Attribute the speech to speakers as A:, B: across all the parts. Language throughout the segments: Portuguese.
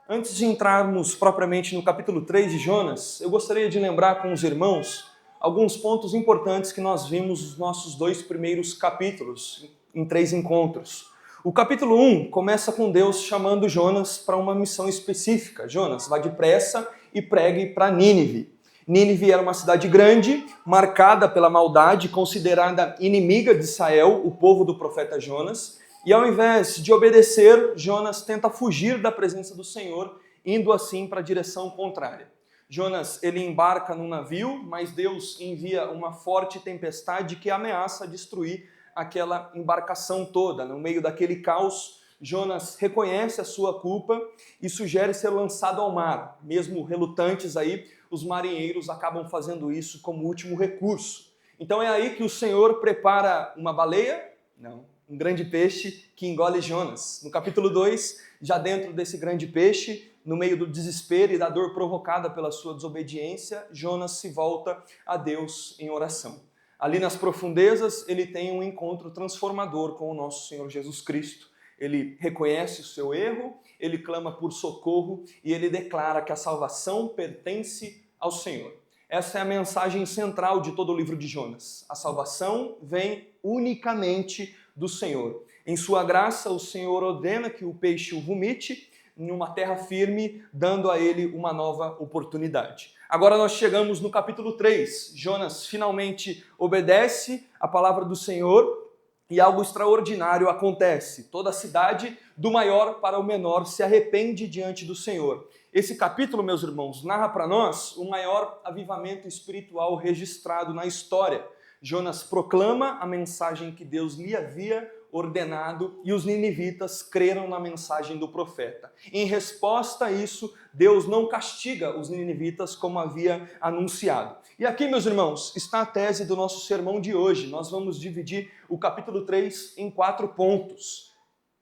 A: Antes de entrarmos propriamente no capítulo 3 de Jonas, eu gostaria de lembrar com os irmãos alguns pontos importantes que nós vimos nos nossos dois primeiros capítulos, em 3 encontros. O capítulo 1 começa com Deus chamando Jonas para uma missão específica. Jonas, vá depressa e pregue para Nínive. Nínive era uma cidade grande, marcada pela maldade, considerada inimiga de Israel, o povo do profeta Jonas. E ao invés de obedecer, Jonas tenta fugir da presença do Senhor, indo assim para a direção contrária. Jonas, ele embarca num navio, mas Deus envia uma forte tempestade que ameaça destruir aquela embarcação toda. No meio daquele caos, Jonas reconhece a sua culpa e sugere ser lançado ao mar. Mesmo relutantes aí, os marinheiros acabam fazendo isso como último recurso. Então é aí que o Senhor prepara uma baleia? Não. Um grande peixe que engole Jonas. No capítulo 2, já dentro desse grande peixe, no meio do desespero e da dor provocada pela sua desobediência, Jonas se volta a Deus em oração. Ali nas profundezas, ele tem um encontro transformador com o nosso Senhor Jesus Cristo. Ele reconhece o seu erro, ele clama por socorro e ele declara que a salvação pertence ao Senhor. Essa é a mensagem central de todo o livro de Jonas. A salvação vem unicamente do Senhor. Em sua graça, o Senhor ordena que o peixe o vomite em uma terra firme, dando a ele uma nova oportunidade. Agora nós chegamos no capítulo 3. Jonas finalmente obedece a palavra do Senhor e algo extraordinário acontece. Toda a cidade, do maior para o menor, se arrepende diante do Senhor. Esse capítulo, meus irmãos, narra para nós o maior avivamento espiritual registrado na história. Jonas proclama a mensagem que Deus lhe havia ordenado e os ninivitas creram na mensagem do profeta. Em resposta a isso, Deus não castiga os ninivitas como havia anunciado. E aqui, meus irmãos, está a tese do nosso sermão de hoje. Nós vamos dividir o capítulo 3 em 4 pontos.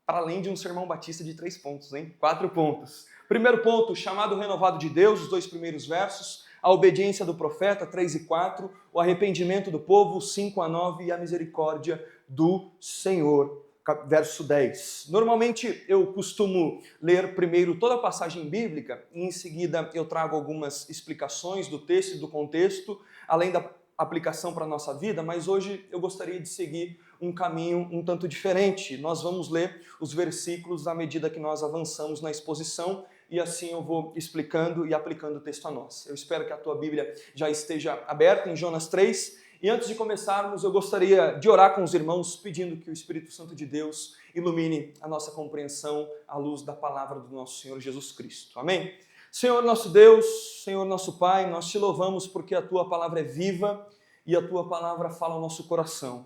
A: Para além de um sermão batista de 3 pontos, hein? 4 pontos. Primeiro ponto, chamado renovado de Deus, os 2 primeiros versos. A obediência do profeta, 3 e 4, o arrependimento do povo, 5 a 9, e a misericórdia do Senhor, verso 10. Normalmente eu costumo ler primeiro toda a passagem bíblica e em seguida eu trago algumas explicações do texto e do contexto, além da aplicação para a nossa vida, mas hoje eu gostaria de seguir um caminho um tanto diferente. Nós vamos ler os versículos à medida que nós avançamos na exposição, e assim eu vou explicando e aplicando o texto a nós. Eu espero que a tua Bíblia já esteja aberta em Jonas 3. E antes de começarmos, eu gostaria de orar com os irmãos, pedindo que o Espírito Santo de Deus ilumine a nossa compreensão à luz da palavra do nosso Senhor Jesus Cristo. Amém? Senhor nosso Deus, Senhor nosso Pai, nós te louvamos porque a tua palavra é viva e a tua palavra fala ao nosso coração.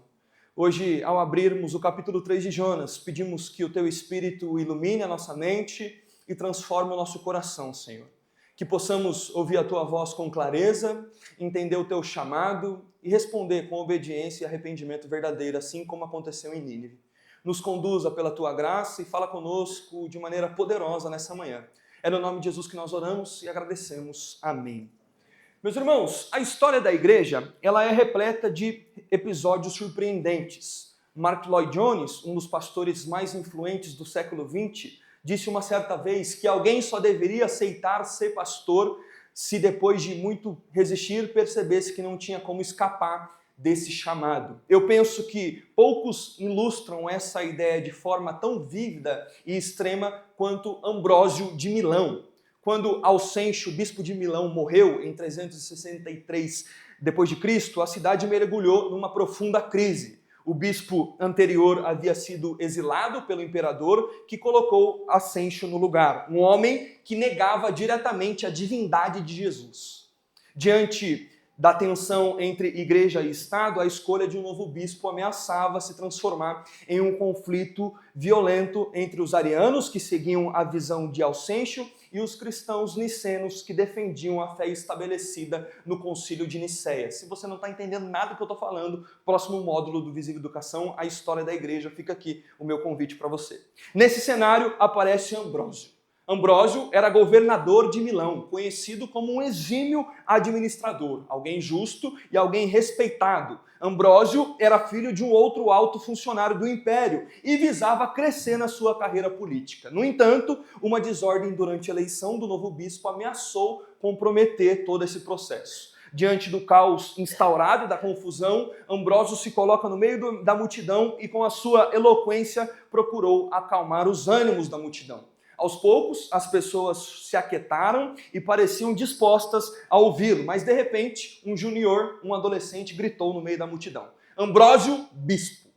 A: Hoje, ao abrirmos o capítulo 3 de Jonas, pedimos que o teu Espírito ilumine a nossa mente e transforme o nosso coração, Senhor. Que possamos ouvir a tua voz com clareza, entender o teu chamado e responder com obediência e arrependimento verdadeiro, assim como aconteceu em Nínive. Nos conduza pela tua graça e fala conosco de maneira poderosa nessa manhã. É no nome de Jesus que nós oramos e agradecemos. Amém. Meus irmãos, a história da igreja, ela é repleta de episódios surpreendentes. Mark Lloyd Jones, um dos pastores mais influentes do século XX, disse uma certa vez que alguém só deveria aceitar ser pastor se depois de muito resistir percebesse que não tinha como escapar desse chamado. Eu penso que poucos ilustram essa ideia de forma tão vívida e extrema quanto Ambrósio de Milão. Quando Alcêncio, bispo de Milão, morreu em 363 d.C., a cidade mergulhou numa profunda crise. O bispo anterior havia sido exilado pelo imperador, que colocou Ascencio no lugar, um homem que negava diretamente a divindade de Jesus. Diante da tensão entre igreja e Estado, a escolha de um novo bispo ameaçava se transformar em um conflito violento entre os arianos, que seguiam a visão de Alcêncio, e os cristãos nicenos, que defendiam a fé estabelecida no Concílio de Nicéia. Se você não está entendendo nada do que eu estou falando, próximo módulo do Visível Educação, a história da igreja, fica aqui o meu convite para você. Nesse cenário aparece Ambrósio. Ambrósio era governador de Milão, conhecido como um exímio administrador, alguém justo e alguém respeitado. Ambrósio era filho de um outro alto funcionário do império e visava crescer na sua carreira política. No entanto, uma desordem durante a eleição do novo bispo ameaçou comprometer todo esse processo. Diante do caos instaurado e da confusão, Ambrósio se coloca no meio da multidão e com a sua eloquência procurou acalmar os ânimos da multidão. Aos poucos, as pessoas se aquietaram e pareciam dispostas a ouvi-lo, mas de repente, um adolescente, gritou no meio da multidão: Ambrósio, bispo.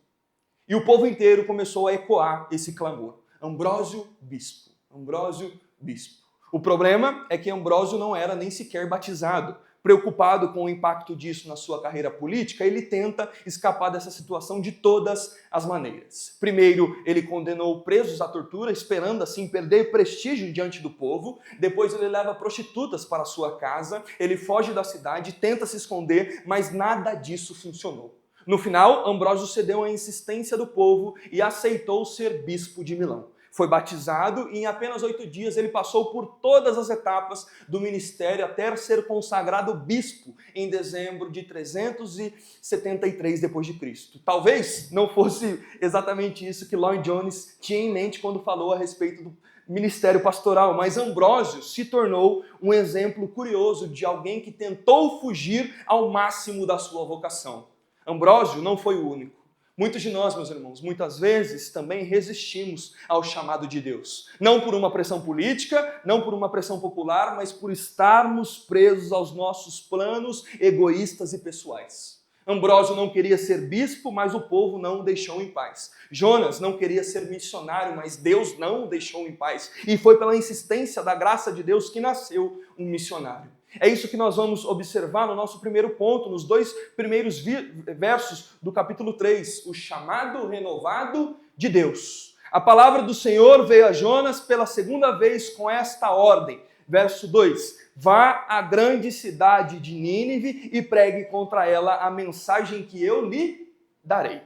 A: E o povo inteiro começou a ecoar esse clamor: Ambrósio, bispo. Ambrósio, bispo. O problema é que Ambrósio não era nem sequer batizado. Preocupado com o impacto disso na sua carreira política, ele tenta escapar dessa situação de todas as maneiras. Primeiro, ele condenou presos à tortura, esperando assim perder prestígio diante do povo. Depois ele leva prostitutas para sua casa, ele foge da cidade, tenta se esconder, mas nada disso funcionou. No final, Ambrósio cedeu à insistência do povo e aceitou ser bispo de Milão. Foi batizado e em apenas 8 dias ele passou por todas as etapas do ministério até ser consagrado bispo em dezembro de 373 d.C. Talvez não fosse exatamente isso que Lloyd Jones tinha em mente quando falou a respeito do ministério pastoral, mas Ambrósio se tornou um exemplo curioso de alguém que tentou fugir ao máximo da sua vocação. Ambrósio não foi o único. Muitos de nós, meus irmãos, muitas vezes também resistimos ao chamado de Deus. Não por uma pressão política, não por uma pressão popular, mas por estarmos presos aos nossos planos egoístas e pessoais. Ambrósio não queria ser bispo, mas o povo não o deixou em paz. Jonas não queria ser missionário, mas Deus não o deixou em paz. E foi pela insistência da graça de Deus que nasceu um missionário. É isso que nós vamos observar no nosso primeiro ponto, nos 2 primeiros versos do capítulo 3, o chamado renovado de Deus. A palavra do Senhor veio a Jonas pela segunda vez com esta ordem. Verso 2, vá à grande cidade de Nínive e pregue contra ela a mensagem que eu lhe darei.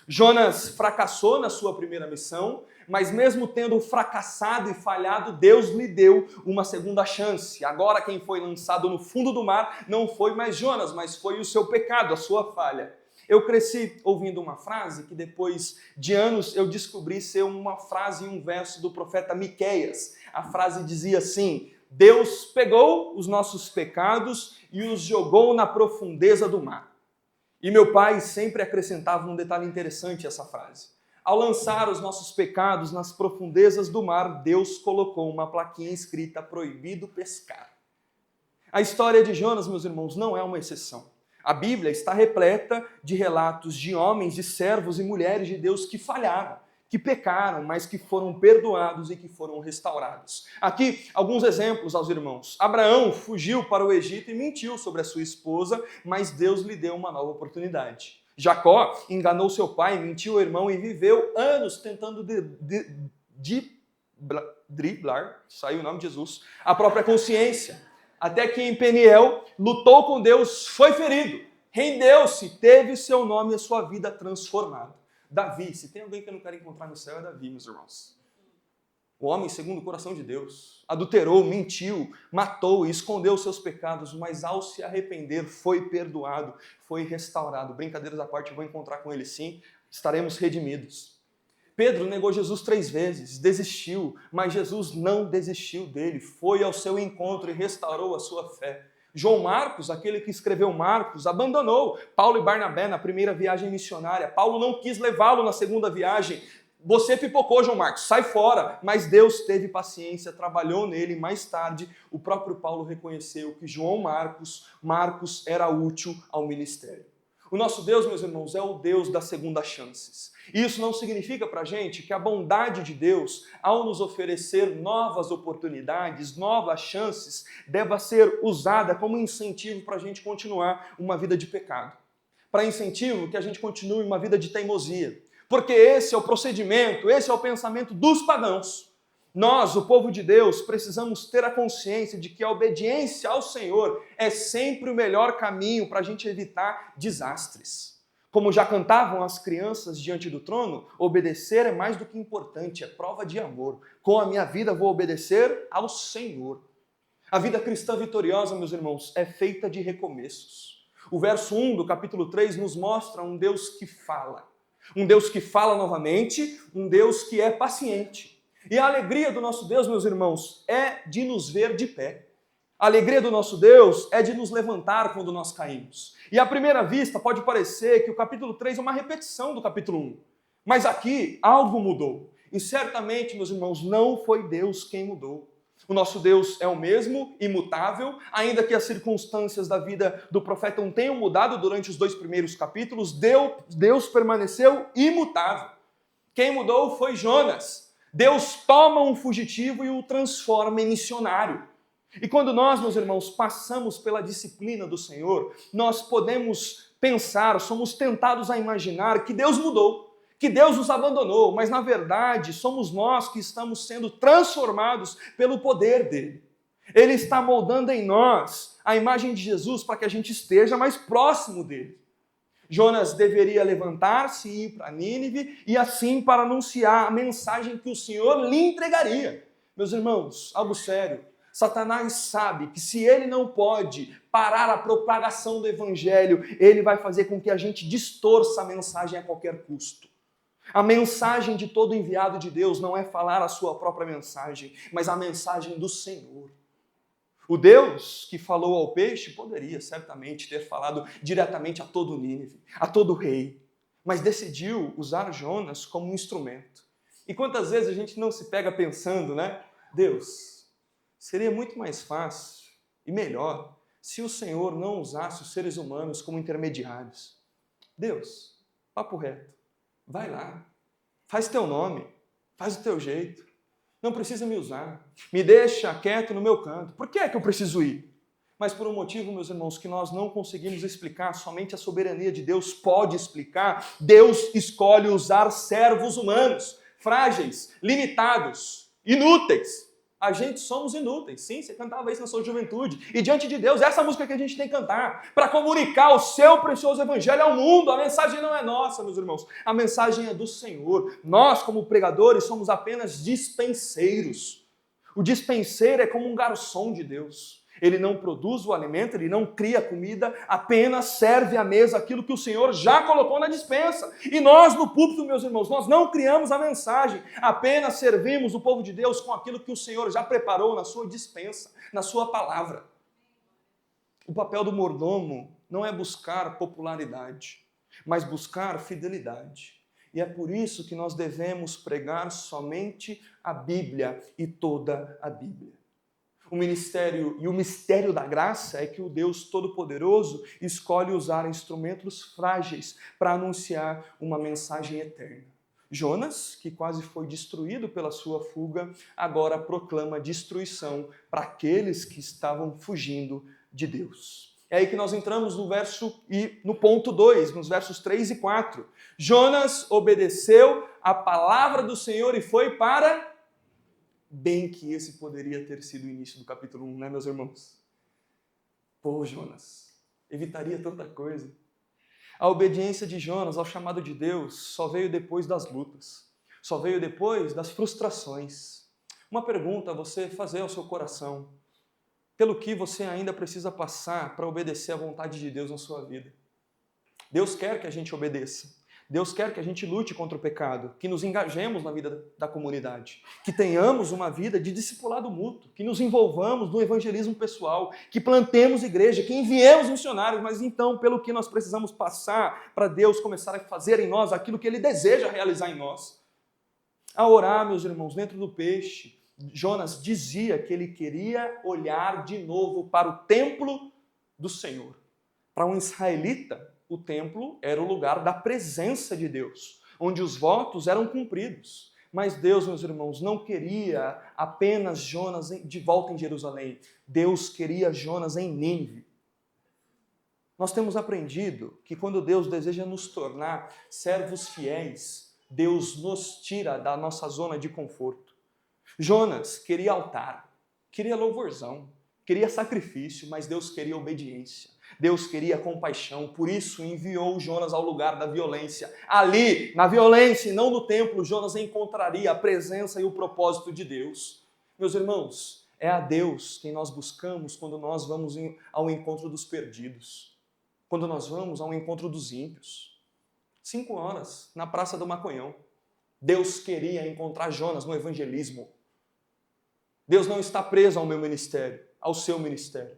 A: Jonas fracassou na sua primeira missão, mas mesmo tendo fracassado e falhado, Deus lhe deu uma segunda chance. Agora quem foi lançado no fundo do mar não foi mais Jonas, mas foi o seu pecado, a sua falha. Eu cresci ouvindo uma frase que depois de anos eu descobri ser uma frase e um verso do profeta Miqueias. A frase dizia assim: Deus pegou os nossos pecados e os jogou na profundeza do mar. E meu pai sempre acrescentava um detalhe interessante a essa frase. Ao lançar os nossos pecados nas profundezas do mar, Deus colocou uma plaquinha escrita: proibido pescar. A história de Jonas, meus irmãos, não é uma exceção. A Bíblia está repleta de relatos de homens, de servos e mulheres de Deus que falharam, que pecaram, mas que foram perdoados e que foram restaurados. Aqui, alguns exemplos aos irmãos. Abraão fugiu para o Egito e mentiu sobre a sua esposa, mas Deus lhe deu uma nova oportunidade. Jacó enganou seu pai, mentiu ao irmão e viveu anos tentando driblar, saiu o nome de Jesus, a própria consciência. Até que em Peniel lutou com Deus, foi ferido, rendeu-se, teve seu nome e a sua vida transformada. Davi, se tem alguém que eu não quero encontrar no céu, é Davi, meus irmãos. O homem segundo o coração de Deus. Adulterou, mentiu, matou e escondeu seus pecados, mas ao se arrepender foi perdoado, foi restaurado. Brincadeiras à parte, eu vou encontrar com ele sim, estaremos redimidos. Pedro negou Jesus 3 vezes, desistiu, mas Jesus não desistiu dele, foi ao seu encontro e restaurou a sua fé. João Marcos, aquele que escreveu Marcos, abandonou Paulo e Barnabé na primeira viagem missionária. Paulo não quis levá-lo na segunda viagem. Você pipocou, João Marcos, sai fora. Mas Deus teve paciência, trabalhou nele e mais tarde o próprio Paulo reconheceu que João Marcos era útil ao ministério. O nosso Deus, meus irmãos, é o Deus das segundas chances. Isso não significa para a gente que a bondade de Deus, ao nos oferecer novas oportunidades, novas chances, deva ser usada como incentivo para a gente continuar uma vida de pecado. Para incentivo que a gente continue uma vida de teimosia. Porque esse é o procedimento, esse é o pensamento dos pagãos. Nós, o povo de Deus, precisamos ter a consciência de que a obediência ao Senhor é sempre o melhor caminho para a gente evitar desastres. Como já cantavam as crianças diante do trono, obedecer é mais do que importante, é prova de amor. Com a minha vida vou obedecer ao Senhor. A vida cristã vitoriosa, meus irmãos, é feita de recomeços. O verso 1 do capítulo 3 nos mostra um Deus que fala. Um Deus que fala novamente, um Deus que é paciente. E a alegria do nosso Deus, meus irmãos, é de nos ver de pé. A alegria do nosso Deus é de nos levantar quando nós caímos. E à primeira vista pode parecer que o capítulo 3 é uma repetição do capítulo 1. Mas aqui algo mudou. E certamente, meus irmãos, não foi Deus quem mudou. O nosso Deus é o mesmo, imutável, ainda que as circunstâncias da vida do profeta não tenham mudado durante os 2 primeiros capítulos, Deus permaneceu imutável. Quem mudou foi Jonas. Deus toma um fugitivo e o transforma em missionário. E quando nós, meus irmãos, passamos pela disciplina do Senhor, nós podemos pensar, somos tentados a imaginar que Deus mudou, que Deus nos abandonou, mas na verdade somos nós que estamos sendo transformados pelo poder dele. Ele está moldando em nós a imagem de Jesus para que a gente esteja mais próximo dele. Jonas deveria levantar-se e ir para Nínive e assim para anunciar a mensagem que o Senhor lhe entregaria. Meus irmãos, algo sério. Satanás sabe que se ele não pode parar a propagação do evangelho, ele vai fazer com que a gente distorça a mensagem a qualquer custo. A mensagem de todo enviado de Deus não é falar a sua própria mensagem, mas a mensagem do Senhor. O Deus que falou ao peixe poderia certamente ter falado diretamente a todo Nínive, a todo rei, mas decidiu usar Jonas como um instrumento. E quantas vezes a gente não se pega pensando, né? Deus, seria muito mais fácil e melhor se o Senhor não usasse os seres humanos como intermediários. Deus, papo reto, vai lá, faz teu nome, faz o teu jeito, não precisa me usar, me deixa quieto no meu canto. Por que é que eu preciso ir? Mas por um motivo, meus irmãos, que nós não conseguimos explicar, somente a soberania de Deus pode explicar. Deus escolhe usar servos humanos, frágeis, limitados, inúteis. A gente somos inúteis. Sim, você cantava isso na sua juventude. E diante de Deus, essa música que a gente tem que cantar para comunicar o seu precioso evangelho ao mundo. A mensagem não é nossa, meus irmãos. A mensagem é do Senhor. Nós, como pregadores, somos apenas dispenseiros. O dispenseiro é como um garçom de Deus. Ele não produz o alimento, ele não cria comida, apenas serve à mesa aquilo que o Senhor já colocou na despensa. E nós no púlpito, meus irmãos, nós não criamos a mensagem, apenas servimos o povo de Deus com aquilo que o Senhor já preparou na sua despensa, na sua palavra. O papel do mordomo não é buscar popularidade, mas buscar fidelidade. E é por isso que nós devemos pregar somente a Bíblia e toda a Bíblia. O ministério e o mistério da graça é que o Deus Todo-Poderoso escolhe usar instrumentos frágeis para anunciar uma mensagem eterna. Jonas, que quase foi destruído pela sua fuga, agora proclama destruição para aqueles que estavam fugindo de Deus. É aí que nós entramos no ponto 2, nos versos 3 e 4. Jonas obedeceu a palavra do Senhor e foi para... Bem que esse poderia ter sido o início do capítulo 1, né, meus irmãos? Pô, Jonas, evitaria tanta coisa. A obediência de Jonas ao chamado de Deus só veio depois das lutas, só veio depois das frustrações. Uma pergunta a você fazer ao seu coração: pelo que você ainda precisa passar para obedecer à vontade de Deus na sua vida? Deus quer que a gente obedeça. Deus quer que a gente lute contra o pecado, que nos engajemos na vida da comunidade, que tenhamos uma vida de discipulado mútuo, que nos envolvamos no evangelismo pessoal, que plantemos igreja, que enviemos missionários, mas então, pelo que nós precisamos passar para Deus começar a fazer em nós aquilo que Ele deseja realizar em nós. A orar, meus irmãos, dentro do peixe, Jonas dizia que ele queria olhar de novo para o templo do Senhor. Para um israelita, o templo era o lugar da presença de Deus, onde os votos eram cumpridos. Mas Deus, meus irmãos, não queria apenas Jonas de volta em Jerusalém. Deus queria Jonas em Nínive. Nós temos aprendido que quando Deus deseja nos tornar servos fiéis, Deus nos tira da nossa zona de conforto. Jonas queria altar, queria louvorzão, queria sacrifício, mas Deus queria obediência. Deus queria compaixão, por isso enviou Jonas ao lugar da violência. Ali, na violência e não no templo, Jonas encontraria a presença e o propósito de Deus. Meus irmãos, é a Deus quem nós buscamos quando nós vamos ao encontro dos perdidos, quando nós vamos ao encontro dos ímpios. 5 horas, na Praça do Maconhão. Deus queria encontrar Jonas no evangelismo. Deus não está preso ao meu ministério, ao seu ministério.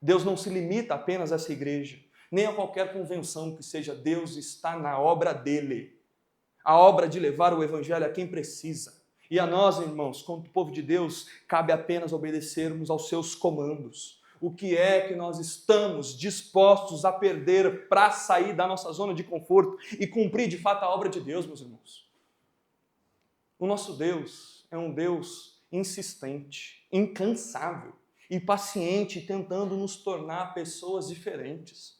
A: Deus não se limita apenas a essa igreja, nem a qualquer convenção que seja. Deus está na obra dele. A obra de levar o evangelho a quem precisa. E a nós, irmãos, como povo de Deus, cabe apenas obedecermos aos seus comandos. O que é que nós estamos dispostos a perder para sair da nossa zona de conforto e cumprir de fato a obra de Deus, meus irmãos? O nosso Deus é um Deus insistente, incansável e paciente, tentando nos tornar pessoas diferentes.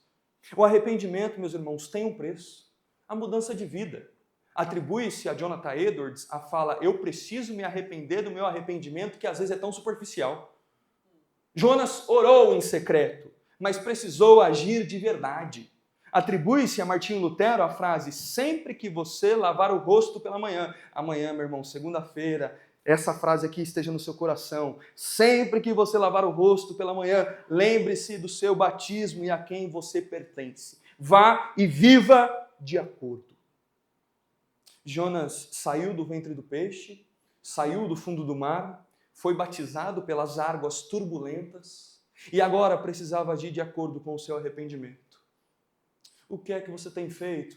A: O arrependimento, meus irmãos, tem um preço. A mudança de vida. Atribui-se a Jonathan Edwards a fala: eu preciso me arrepender do meu arrependimento, que às vezes é tão superficial. Jonas orou em secreto, mas precisou agir de verdade. Atribui-se a Martinho Lutero a frase: sempre que você lavar o rosto pela manhã. Amanhã, meu irmão, segunda-feira, essa frase aqui esteja no seu coração. Sempre que você lavar o rosto pela manhã, lembre-se do seu batismo e a quem você pertence. Vá e viva de acordo. Jonas saiu do ventre do peixe, saiu do fundo do mar, foi batizado pelas águas turbulentas e agora precisava agir de acordo com o seu arrependimento. O que é que você tem feito,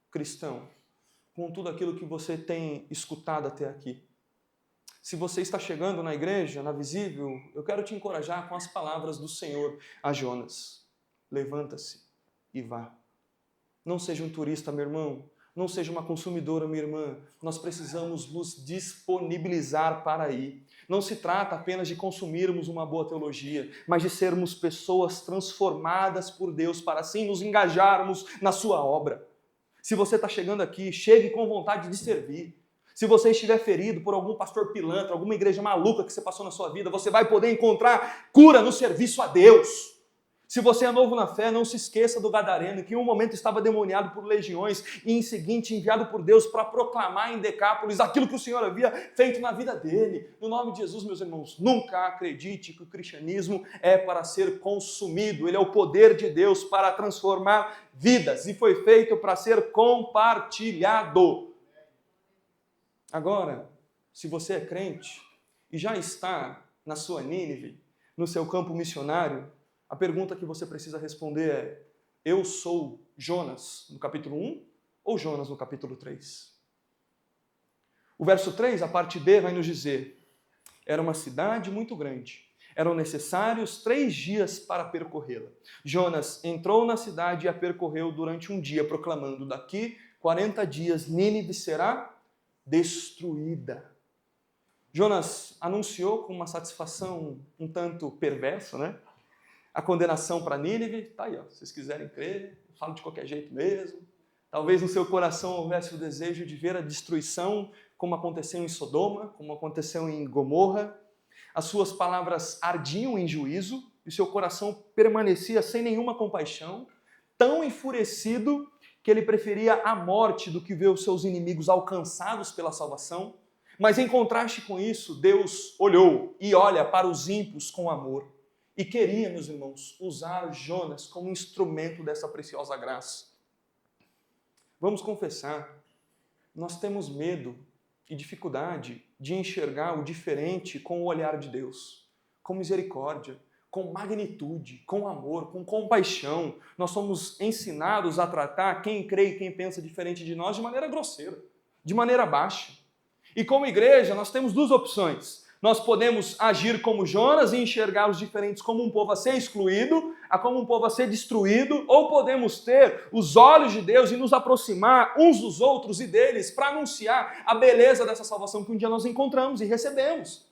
A: cristão, com tudo aquilo que você tem escutado até aqui? Se você está chegando na igreja, na Visível, eu quero te encorajar com as palavras do Senhor a Jonas. Levanta-se e vá. Não seja um turista, meu irmão. Não seja uma consumidora, minha irmã. Nós precisamos nos disponibilizar para ir. Não se trata apenas de consumirmos uma boa teologia, mas de sermos pessoas transformadas por Deus para assim nos engajarmos na sua obra. Se você está chegando aqui, chegue com vontade de servir. Se você estiver ferido por algum pastor pilantra, alguma igreja maluca que você passou na sua vida, você vai poder encontrar cura no serviço a Deus. Se você é novo na fé, não se esqueça do gadareno, que em um momento estava demoniado por legiões e em seguinte enviado por Deus para proclamar em Decápolis aquilo que o Senhor havia feito na vida dele. No nome de Jesus, meus irmãos, nunca acredite que o cristianismo é para ser consumido. Ele é o poder de Deus para transformar vidas e foi feito para ser compartilhado. Agora, se você é crente e já está na sua Nínive, no seu campo missionário, a pergunta que você precisa responder é: eu sou Jonas no capítulo 1 ou Jonas no capítulo 3? O verso 3, a parte B, vai nos dizer: era uma cidade muito grande. Eram necessários 3 dias para percorrê-la. Jonas entrou na cidade e a percorreu durante um dia, proclamando: daqui 40 dias Nínive será destruída. Jonas anunciou com uma satisfação um tanto perversa, né? A condenação para Nínive, tá aí, ó. Se vocês quiserem crer, eu falo de qualquer jeito mesmo. Talvez no seu coração houvesse o desejo de ver a destruição, como aconteceu em Sodoma, como aconteceu em Gomorra. As suas palavras ardiam em juízo, e seu coração permanecia sem nenhuma compaixão, tão enfurecido que ele preferia a morte do que ver os seus inimigos alcançados pela salvação. Mas em contraste com isso, Deus olhou e olha para os ímpios com amor. E queria, meus irmãos, usar Jonas como instrumento dessa preciosa graça. Vamos confessar, nós temos medo e dificuldade de enxergar o diferente com o olhar de Deus, com misericórdia, com magnitude, com amor, com compaixão. Nós somos ensinados a tratar quem crê e quem pensa diferente de nós de maneira grosseira, de maneira baixa. E como igreja, nós temos 2 opções. Nós podemos agir como Jonas e enxergar os diferentes como um povo a ser excluído, como um povo a ser destruído, ou podemos ter os olhos de Deus e nos aproximar uns dos outros e deles para anunciar a beleza dessa salvação que um dia nós encontramos e recebemos.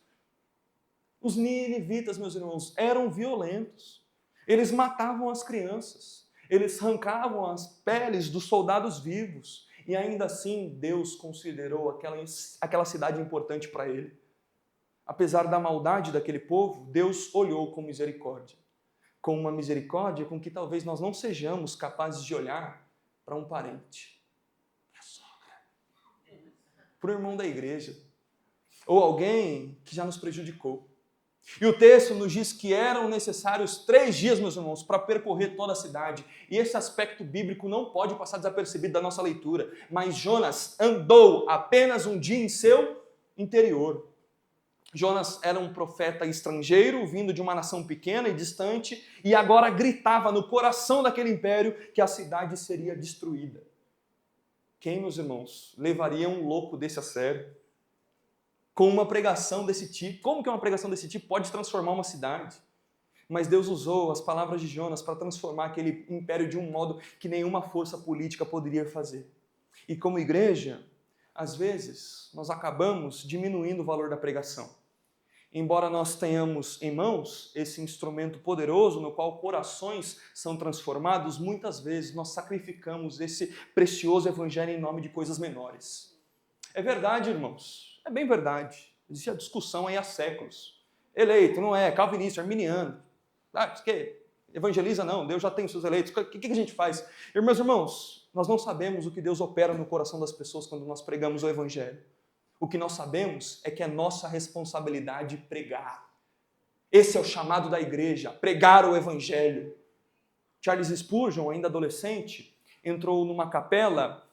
A: Os ninivitas, meus irmãos, eram violentos. Eles matavam as crianças, eles arrancavam as peles dos soldados vivos e ainda assim Deus considerou aquela cidade importante para ele. Apesar da maldade daquele povo, Deus olhou com misericórdia. com uma misericórdia com que talvez nós não sejamos capazes de olhar para um parente, para a sogra, para o irmão da igreja, ou alguém que já nos prejudicou. E o texto nos diz que eram necessários 3 dias, meus irmãos, para percorrer toda a cidade. E esse aspecto bíblico não pode passar desapercebido da nossa leitura. Mas Jonas andou apenas um dia em seu interior. Jonas era um profeta estrangeiro, vindo de uma nação pequena e distante, e agora gritava no coração daquele império que a cidade seria destruída. Quem, meus irmãos, levaria um louco desse a sério? Com uma pregação desse tipo, como que uma pregação desse tipo pode transformar uma cidade? Mas Deus usou as palavras de Jonas para transformar aquele império de um modo que nenhuma força política poderia fazer. E como igreja, às vezes, nós acabamos diminuindo o valor da pregação. Embora nós tenhamos em mãos esse instrumento poderoso no qual corações são transformados, muitas vezes nós sacrificamos esse precioso evangelho em nome de coisas menores. É verdade, irmãos, é bem verdade. Existe a discussão aí há séculos. Eleito, não é, calvinista, arminiano. Que evangeliza não, Deus já tem os seus eleitos. O que a gente faz? Meus irmãos, nós não sabemos o que Deus opera no coração das pessoas quando nós pregamos o evangelho. O que nós sabemos é que é nossa responsabilidade pregar. Esse é o chamado da igreja, pregar o evangelho. Charles Spurgeon, ainda adolescente, entrou numa capela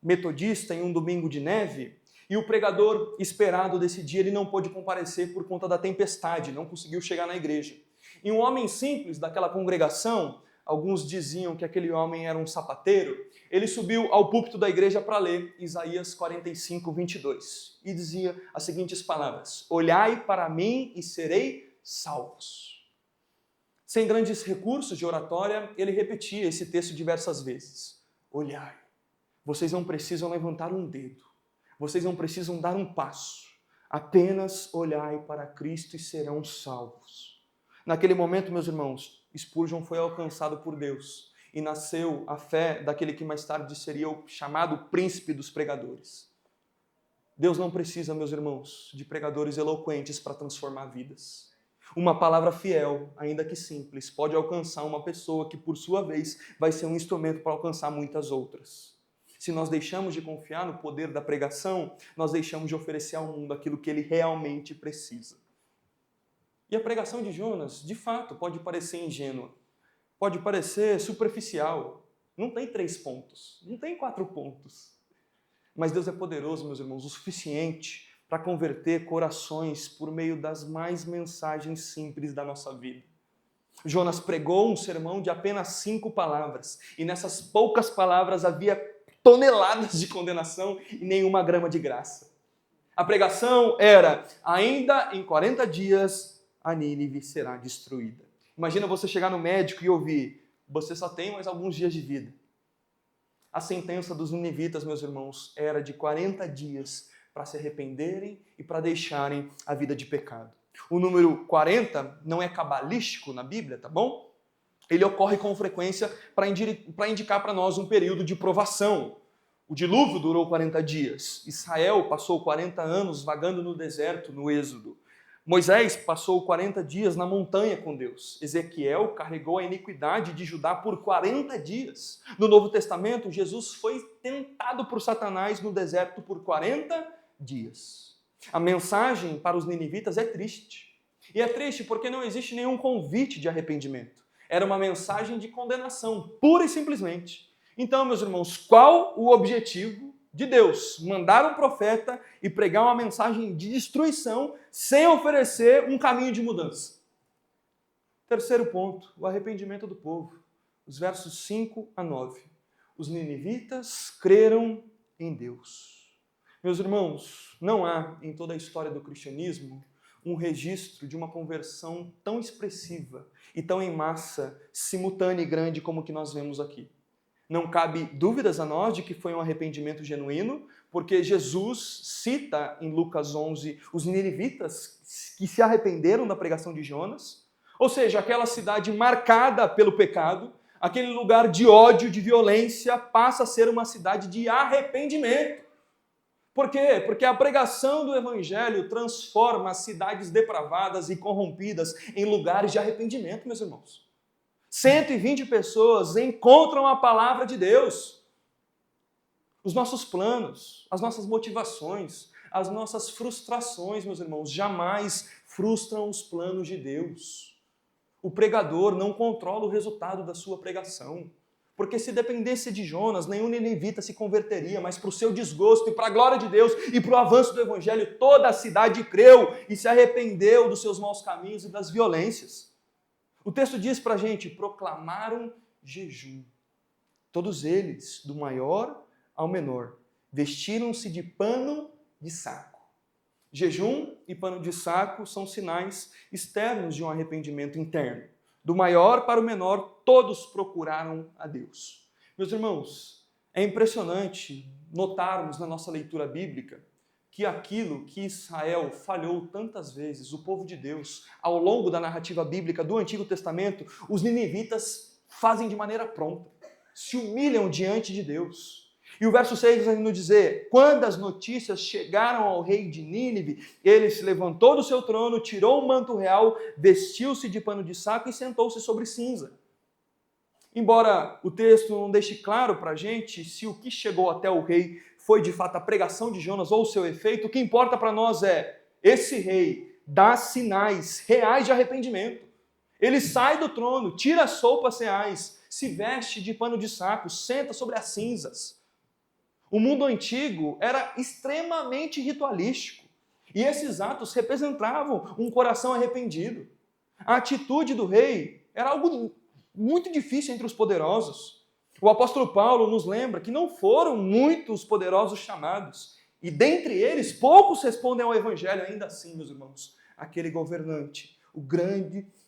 A: metodista em um domingo de neve e o pregador esperado desse dia ele não pôde comparecer por conta da tempestade, não conseguiu chegar na igreja. E um homem simples daquela congregação, alguns diziam que aquele homem era um sapateiro, ele subiu ao púlpito da igreja para ler Isaías 45, 22. E dizia as seguintes palavras: olhai para mim e serei salvos. Sem grandes recursos de oratória, ele repetia esse texto diversas vezes. Olhai. Vocês não precisam levantar um dedo. Vocês não precisam dar um passo. Apenas olhai para Cristo e serão salvos. Naquele momento, meus irmãos, Spurgeon foi alcançado por Deus e nasceu a fé daquele que mais tarde seria o chamado príncipe dos pregadores. Deus não precisa, meus irmãos, de pregadores eloquentes para transformar vidas. Uma palavra fiel, ainda que simples, pode alcançar uma pessoa que, por sua vez, vai ser um instrumento para alcançar muitas outras. Se nós deixamos de confiar no poder da pregação, nós deixamos de oferecer ao mundo aquilo que ele realmente precisa. E a pregação de Jonas, de fato, pode parecer ingênua, pode parecer superficial. Não tem 3 pontos, não tem 4 pontos. Mas Deus é poderoso, meus irmãos, o suficiente para converter corações por meio das mais mensagens simples da nossa vida. Jonas pregou um sermão de apenas 5 palavras, e nessas poucas palavras havia toneladas de condenação e nenhuma grama de graça. A pregação era: ainda em 40 dias a Nínive será destruída. Imagina você chegar no médico e ouvir: você só tem mais alguns dias de vida. A sentença dos ninivitas, meus irmãos, era de 40 dias para se arrependerem e para deixarem a vida de pecado. O número 40 não é cabalístico na Bíblia, tá bom? Ele ocorre com frequência para indicar para nós um período de provação. O dilúvio durou 40 dias. Israel passou 40 anos vagando no deserto, no Êxodo. Moisés passou 40 dias na montanha com Deus. Ezequiel carregou a iniquidade de Judá por 40 dias. No Novo Testamento, Jesus foi tentado por Satanás no deserto por 40 dias. A mensagem para os ninivitas é triste. E é triste porque não existe nenhum convite de arrependimento. Era uma mensagem de condenação, pura e simplesmente. Então, meus irmãos, qual o objetivo de Deus? Mandar um profeta e pregar uma mensagem de destruição sem oferecer um caminho de mudança. Terceiro ponto, o arrependimento do povo. Os versos 5 a 9. Os ninivitas creram em Deus. Meus irmãos, não há em toda a história do cristianismo um registro de uma conversão tão expressiva e tão em massa, simultânea e grande como o que nós vemos aqui. Não cabe dúvidas a nós de que foi um arrependimento genuíno, porque Jesus cita em Lucas 11 os ninivitas que se arrependeram da pregação de Jonas, ou seja, aquela cidade marcada pelo pecado, aquele lugar de ódio, de violência, passa a ser uma cidade de arrependimento. Por quê? Porque a pregação do Evangelho transforma as cidades depravadas e corrompidas em lugares de arrependimento, meus irmãos. 120 pessoas encontram a palavra de Deus. Os nossos planos, as nossas motivações, as nossas frustrações, meus irmãos, jamais frustram os planos de Deus. O pregador não controla o resultado da sua pregação. Porque se dependesse de Jonas, nenhum ninivita se converteria, mas para o seu desgosto e para a glória de Deus e para o avanço do Evangelho, toda a cidade creu e se arrependeu dos seus maus caminhos e das violências. O texto diz para a gente, proclamaram jejum. Todos eles, do maior ao menor, vestiram-se de pano de saco. Jejum e pano de saco são sinais externos de um arrependimento interno. Do maior para o menor, todos procuraram a Deus. Meus irmãos, é impressionante notarmos na nossa leitura bíblica que aquilo que Israel falhou tantas vezes, o povo de Deus, ao longo da narrativa bíblica do Antigo Testamento, os ninivitas fazem de maneira pronta, se humilham diante de Deus. E o verso 6 vai nos dizer, quando as notícias chegaram ao rei de Nínive, ele se levantou do seu trono, tirou o manto real, vestiu-se de pano de saco e sentou-se sobre cinza. Embora o texto não deixe claro para a gente se o que chegou até o rei foi de fato a pregação de Jonas ou o seu efeito, o que importa para nós é, esse rei dá sinais reais de arrependimento. Ele sai do trono, tira as roupas reais, se veste de pano de saco, senta sobre as cinzas. O mundo antigo era extremamente ritualístico e esses atos representavam um coração arrependido. A atitude do rei era algo muito difícil entre os poderosos. O apóstolo Paulo nos lembra que não foram muitos poderosos chamados e dentre eles poucos respondem ao evangelho. Ainda assim, meus irmãos, aquele governante,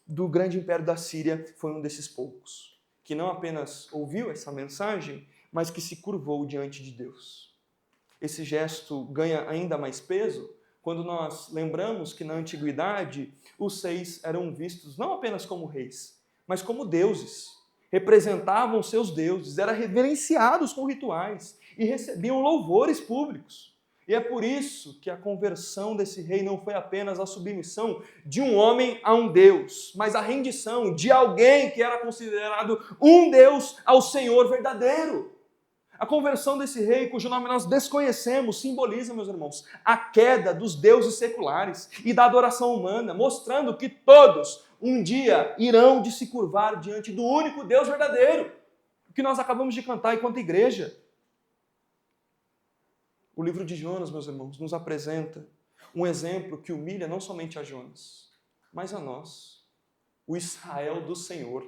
A: do grande império da Síria, foi um desses poucos, que não apenas ouviu essa mensagem, mas que se curvou diante de Deus. Esse gesto ganha ainda mais peso quando nós lembramos que na antiguidade os reis eram vistos não apenas como reis, mas como deuses. Representavam seus deuses, eram reverenciados com rituais e recebiam louvores públicos. E é por isso que a conversão desse rei não foi apenas a submissão de um homem a um Deus, mas a rendição de alguém que era considerado um Deus ao Senhor verdadeiro. A conversão desse rei, cujo nome nós desconhecemos, simboliza, meus irmãos, a queda dos deuses seculares e da adoração humana, mostrando que todos um dia irão de se curvar diante do único Deus verdadeiro, o que nós acabamos de cantar enquanto igreja. O livro de Jonas, meus irmãos, nos apresenta um exemplo que humilha não somente a Jonas, mas a nós, o Israel do Senhor,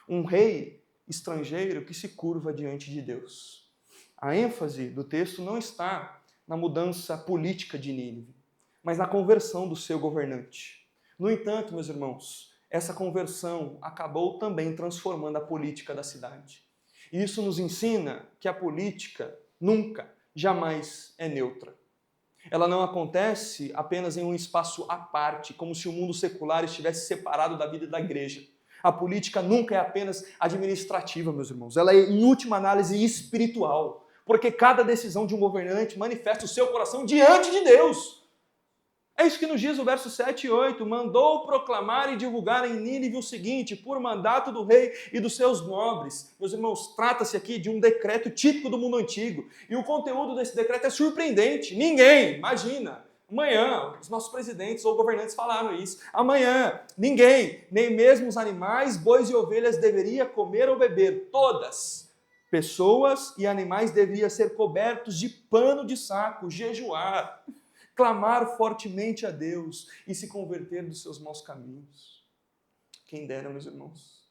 A: um rei estrangeiro que se curva diante de Deus. A ênfase do texto não está na mudança política de Nínive, mas na conversão do seu governante. No entanto, meus irmãos, essa conversão acabou também transformando a política da cidade. E isso nos ensina que a política nunca, jamais é neutra. Ela não acontece apenas em um espaço à parte, como se o mundo secular estivesse separado da vida da igreja. A política nunca é apenas administrativa, meus irmãos. Ela é, em última análise, espiritual. Porque cada decisão de um governante manifesta o seu coração diante de Deus. É isso que nos diz o verso 7 e 8. Mandou proclamar e divulgar em Nínive o seguinte, por mandato do rei e dos seus nobres. Meus irmãos, trata-se aqui de um decreto típico do mundo antigo. E o conteúdo desse decreto é surpreendente. Ninguém, imagina, amanhã, os nossos presidentes ou governantes falaram isso. Amanhã, ninguém, nem mesmo os animais, bois e ovelhas, deveria comer ou beber. Todas, pessoas e animais, deveriam ser cobertos de pano de saco, jejuar, clamar fortemente a Deus e se converter dos seus maus caminhos. Quem dera, meus irmãos.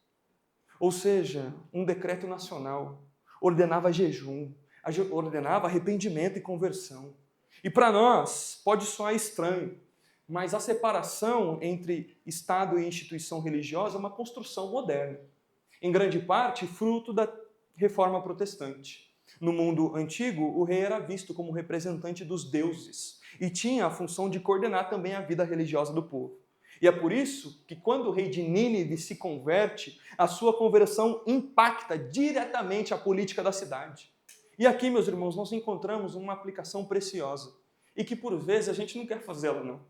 A: Ou seja, um decreto nacional ordenava jejum, ordenava arrependimento e conversão. E para nós pode soar estranho, mas a separação entre Estado e instituição religiosa é uma construção moderna, em grande parte fruto da Reforma Protestante. No mundo antigo, o rei era visto como representante dos deuses e tinha a função de coordenar também a vida religiosa do povo. E é por isso que quando o rei de Nínive se converte, a sua conversão impacta diretamente a política da cidade. E aqui, meus irmãos, nós encontramos uma aplicação preciosa e que por vezes a gente não quer fazê-la, não.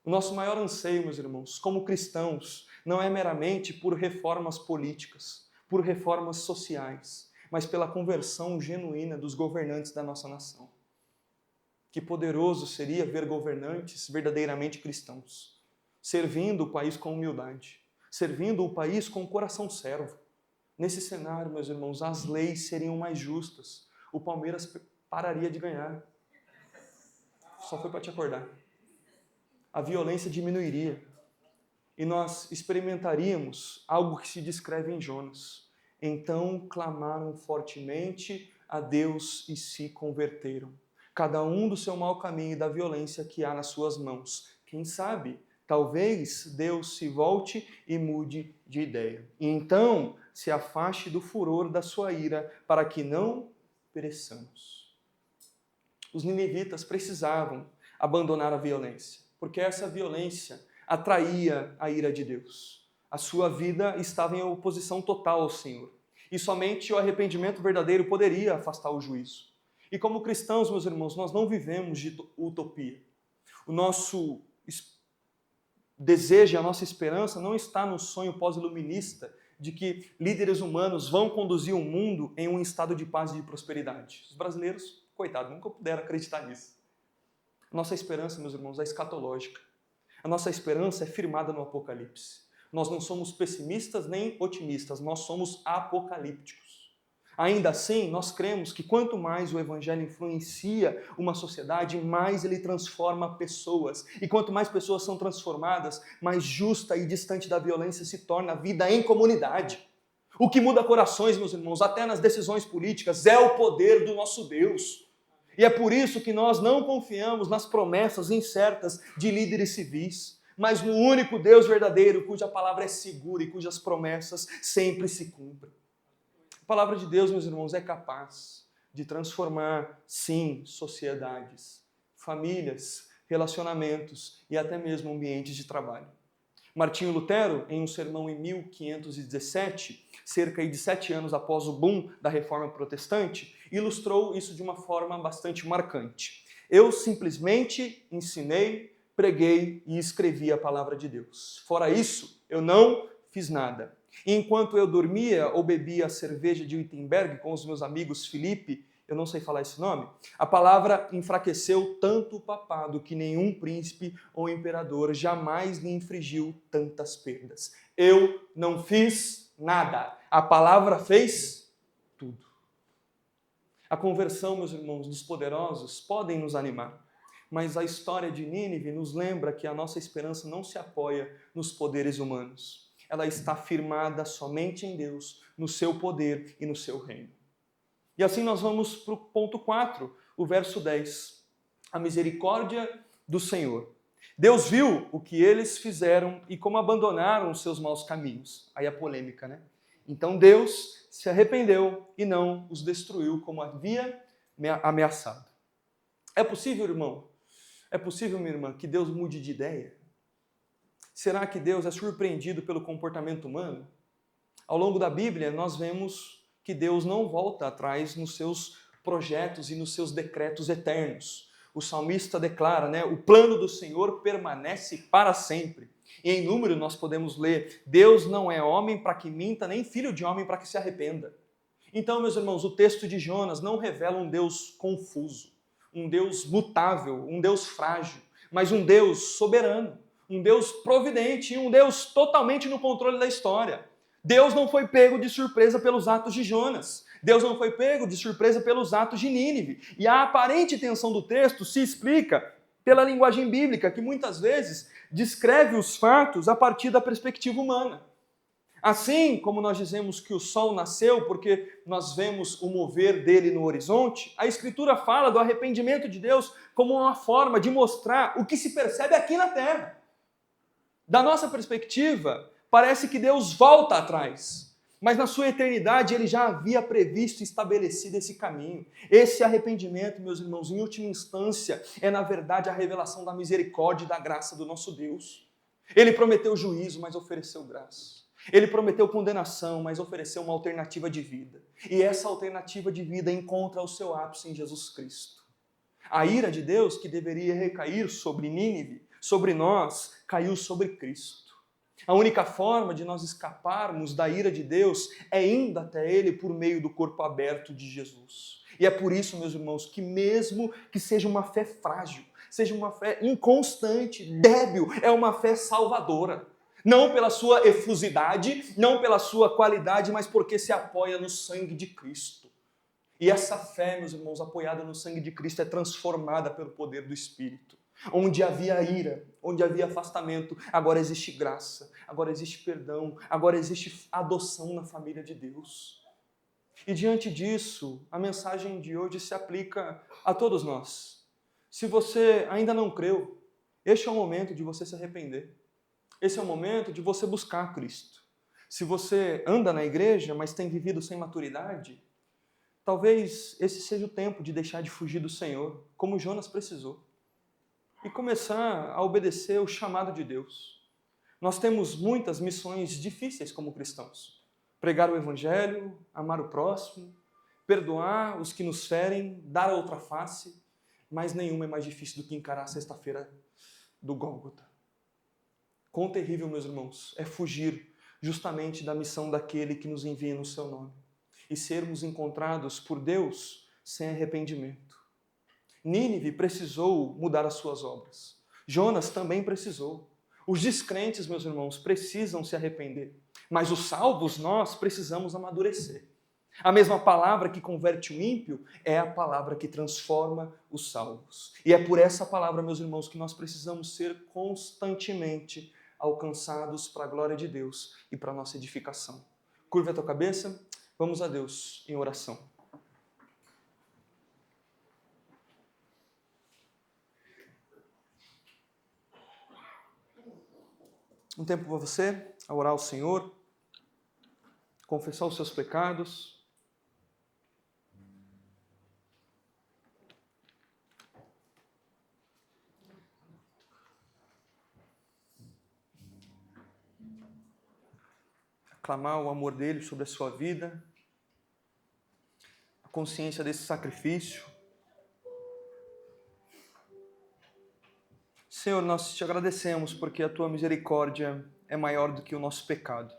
A: O nosso maior anseio, meus irmãos, como cristãos, não é meramente por reformas políticas, por reformas sociais, mas pela conversão genuína dos governantes da nossa nação. Que poderoso seria ver governantes verdadeiramente cristãos, servindo o país com humildade, servindo o país com o coração servo. Nesse cenário, meus irmãos, as leis seriam mais justas, o Palmeiras pararia de ganhar. Só foi para te acordar. A violência diminuiria e nós experimentaríamos algo que se descreve em Jonas. Então clamaram fortemente a Deus e se converteram, cada um do seu mau caminho e da violência que há nas suas mãos. Quem sabe, talvez Deus se volte e mude de ideia. E então se afaste do furor da sua ira, para que não pereçamos. Os ninivitas precisavam abandonar a violência, porque essa violência atraía a ira de Deus. A sua vida estava em oposição total ao Senhor. E somente o arrependimento verdadeiro poderia afastar o juízo. E como cristãos, meus irmãos, nós não vivemos de utopia. O nosso desejo, a nossa esperança não está no sonho pós-iluminista de que líderes humanos vão conduzir o mundo em um estado de paz e de prosperidade. Os brasileiros, coitados, nunca puderam acreditar nisso. Nossa esperança, meus irmãos, é escatológica. A nossa esperança é firmada no Apocalipse. Nós não somos pessimistas nem otimistas, nós somos apocalípticos. Ainda assim, nós cremos que quanto mais o Evangelho influencia uma sociedade, mais ele transforma pessoas. E quanto mais pessoas são transformadas, mais justa e distante da violência se torna a vida em comunidade. O que muda corações, meus irmãos, até nas decisões políticas, é o poder do nosso Deus. E é por isso que nós não confiamos nas promessas incertas de líderes civis, mas no único Deus verdadeiro, cuja palavra é segura e cujas promessas sempre se cumprem. A palavra de Deus, meus irmãos, é capaz de transformar, sim, sociedades, famílias, relacionamentos e até mesmo ambientes de trabalho. Martinho Lutero, em um sermão em 1517, cerca de 7 anos após o boom da Reforma Protestante, ilustrou isso de uma forma bastante marcante. Eu simplesmente ensinei, preguei e escrevi a palavra de Deus. Fora isso, eu não fiz nada. E enquanto eu dormia ou bebia a cerveja de Wittenberg com os meus amigos Felipe, eu não sei falar esse nome, a palavra enfraqueceu tanto o papado que nenhum príncipe ou imperador jamais lhe infligiu tantas perdas. Eu não fiz nada. A palavra fez tudo. A conversão, meus irmãos, dos poderosos podem nos animar, mas a história de Nínive nos lembra que a nossa esperança não se apoia nos poderes humanos. Ela está firmada somente em Deus, no seu poder e no seu reino. E assim nós vamos para o ponto 4, o verso 10. A misericórdia do Senhor. Deus viu o que eles fizeram e como abandonaram os seus maus caminhos. Aí a polêmica, né? Então Deus se arrependeu e não os destruiu como havia ameaçado. É possível, irmão? É possível, minha irmã, que Deus mude de ideia? Será que Deus é surpreendido pelo comportamento humano? Ao longo da Bíblia, nós vemos que Deus não volta atrás nos seus projetos e nos seus decretos eternos. O salmista declara, né, o plano do Senhor permanece para sempre. E em Número nós podemos ler, Deus não é homem para que minta, nem filho de homem para que se arrependa. Então, meus irmãos, o texto de Jonas não revela um Deus confuso, um Deus mutável, um Deus frágil, mas um Deus soberano, um Deus providente e um Deus totalmente no controle da história. Deus não foi pego de surpresa pelos atos de Jonas. Deus não foi pego de surpresa pelos atos de Nínive. E a aparente tensão do texto se explica pela linguagem bíblica, que muitas vezes descreve os fatos a partir da perspectiva humana. Assim como nós dizemos que o sol nasceu porque nós vemos o mover dele no horizonte, a Escritura fala do arrependimento de Deus como uma forma de mostrar o que se percebe aqui na terra. Da nossa perspectiva, parece que Deus volta atrás, mas na sua eternidade ele já havia previsto e estabelecido esse caminho. Esse arrependimento, meus irmãos, em última instância, é na verdade a revelação da misericórdia e da graça do nosso Deus. Ele prometeu juízo, mas ofereceu graça. Ele prometeu condenação, mas ofereceu uma alternativa de vida. E essa alternativa de vida encontra o seu ápice em Jesus Cristo. A ira de Deus, que deveria recair sobre Nínive, sobre nós caiu sobre Cristo. A única forma de nós escaparmos da ira de Deus é indo até Ele por meio do corpo aberto de Jesus. E é por isso, meus irmãos, que mesmo que seja uma fé frágil, seja uma fé inconstante, débil, é uma fé salvadora. Não pela sua efusividade, não pela sua qualidade, mas porque se apoia no sangue de Cristo. E essa fé, meus irmãos, apoiada no sangue de Cristo, é transformada pelo poder do Espírito. Onde havia ira, onde havia afastamento, agora existe graça, agora existe perdão, agora existe adoção na família de Deus. E diante disso, a mensagem de hoje se aplica a todos nós. Se você ainda não creu, este é o momento de você se arrepender. Esse é o momento de você buscar Cristo. Se você anda na igreja, mas tem vivido sem maturidade, talvez esse seja o tempo de deixar de fugir do Senhor, como Jonas precisou, e começar a obedecer o chamado de Deus. Nós temos muitas missões difíceis como cristãos. Pregar o Evangelho, amar o próximo, perdoar os que nos ferem, dar a outra face, mas nenhuma é mais difícil do que encarar a sexta-feira do Gólgota. Quão terrível, meus irmãos, é fugir justamente da missão daquele que nos envia no seu nome e sermos encontrados por Deus sem arrependimento. Nínive precisou mudar as suas obras. Jonas também precisou. Os descrentes, meus irmãos, precisam se arrepender. Mas os salvos, nós precisamos amadurecer. A mesma palavra que converte o ímpio é a palavra que transforma os salvos. E é por essa palavra, meus irmãos, que nós precisamos ser constantemente alcançados para a glória de Deus e para a nossa edificação. Curva a tua cabeça, vamos a Deus em oração. Um tempo para você, a orar ao Senhor, confessar os seus pecados. Clamar o amor dele sobre a sua vida, a consciência desse sacrifício. Senhor, nós te agradecemos porque a tua misericórdia é maior do que o nosso pecado,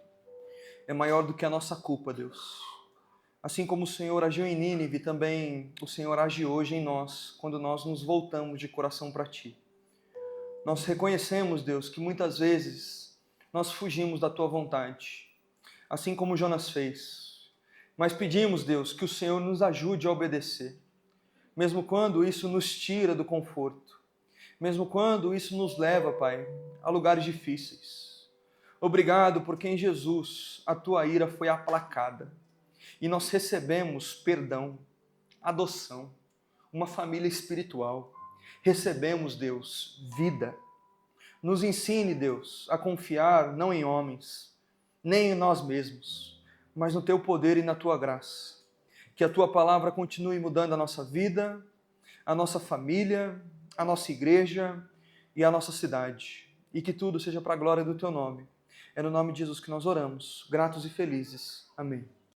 A: é maior do que a nossa culpa, Deus. Assim como o Senhor agiu em Nínive, também o Senhor age hoje em nós, quando nós nos voltamos de coração para ti. Nós reconhecemos, Deus, que muitas vezes nós fugimos da tua vontade, assim como Jonas fez. Mas pedimos, Deus, que o Senhor nos ajude a obedecer, mesmo quando isso nos tira do conforto, mesmo quando isso nos leva, Pai, a lugares difíceis. Obrigado porque em Jesus a tua ira foi aplacada e nós recebemos perdão, adoção, uma família espiritual. Recebemos, Deus, vida. Nos ensine, Deus, a confiar não em homens, nem em nós mesmos, mas no teu poder e na tua graça. Que a tua palavra continue mudando a nossa vida, a nossa família, a nossa igreja e a nossa cidade. E que tudo seja para a glória do teu nome. É no nome de Jesus que nós oramos, gratos e felizes. Amém.